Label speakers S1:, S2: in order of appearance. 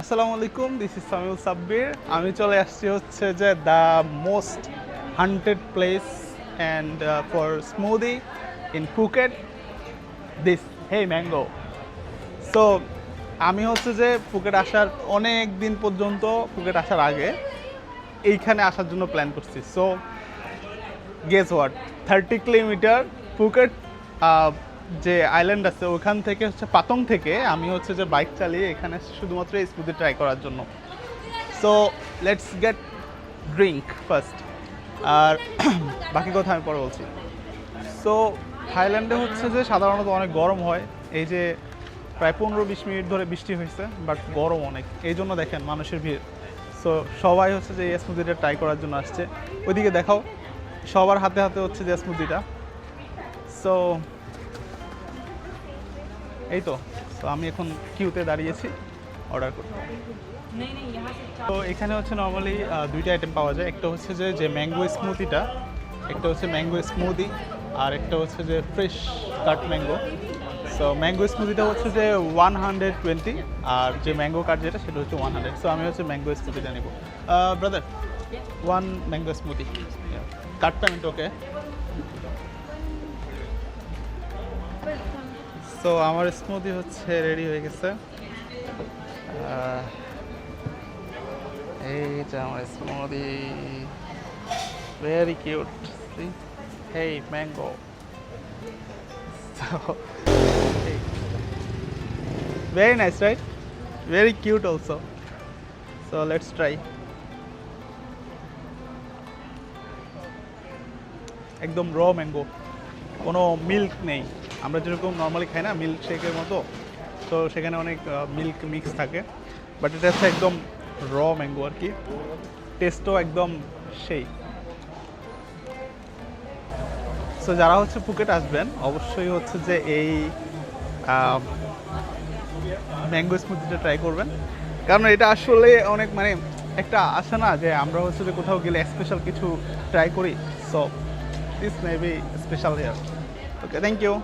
S1: আসসালামু আলাইকুম, this is Samiul Sabbir. আমি চলে আসছি হচ্ছে যে the most haunted place and for smoothie in Phuket, this hey mango. So আমি হচ্ছে যে ফুকেট আসার অনেক দিন পর্যন্ত, ফুকেট আসার আগে এইখানে আসার জন্য প্ল্যান করছি। So guess what, 30 kilometre Phuket যে আইল্যান্ড আছে ওখান থেকে হচ্ছে পাতং থেকে আমি হচ্ছে যে বাইক চালিয়ে এখানে শুধুমাত্র এই স্মুদি ট্রাই করার জন্য। So let's get drink first, আর বাকি কথা আমি পরে বলছি। সো থাইল্যান্ডে হচ্ছে যে সাধারণত অনেক গরম হয়, এই যে প্রায় 15-20 মিনিট ধরে বৃষ্টি হয়েছে, বাট গরম অনেক, এই জন্য দেখেন মানুষের ভিড়। সো সবাই হচ্ছে যে এই স্মুদিটা ট্রাই করার জন্য আসছে। ওইদিকে দেখাও, সবার হাতে হাতে হচ্ছে যে স্মুদিটা। সো এই তো আমি এখন কিউতে দাঁড়িয়েছি অর্ডার করতে। তো এখানে হচ্ছে নর্মালি দুইটা আইটেম পাওয়া যায়, একটা হচ্ছে যে ম্যাঙ্গো স্মুদিটা, একটা হচ্ছে ম্যাঙ্গো স্মুদি, আর একটা হচ্ছে যে fresh cut mango. So mango স্মুদিটা হচ্ছে যে 120, আর যে ম্যাঙ্গো কাট যেটা সেটা হচ্ছে 100। সো আমি হচ্ছে ম্যাঙ্গো স্মুদিটা নেব। ব্রাদার, 1 ম্যাঙ্গো স্মুদি, কাট পেমেন্ট ওকে। তো আমার স্মুদি হচ্ছে রেডি হয়ে গেছে। এই যে আমার smoothie, very cute, hey mango. Very nice right, very cute also. So let's try. একদম র ম্যাঙ্গো, কোনো মিল্ক নেই। আমরা যেরকম নর্মালি খাই না মিল্ক শেকের মতো, তো সেখানে অনেক মিল্ক মিক্স থাকে, বাট এটা হচ্ছে একদম র ম্যাঙ্গো আর কি। টেস্টও একদম সেই। সো যারা হচ্ছে ফুকেট আসবেন অবশ্যই হচ্ছে যে এই ম্যাঙ্গো স্মুদিটা ট্রাই করবেন, কারণ এটা আসলে অনেক মানে একটা আসে না যে আমরা হচ্ছে যে কোথাও গেলে স্পেশাল কিছু ট্রাই করি। So this may be special here. Okay, thank you.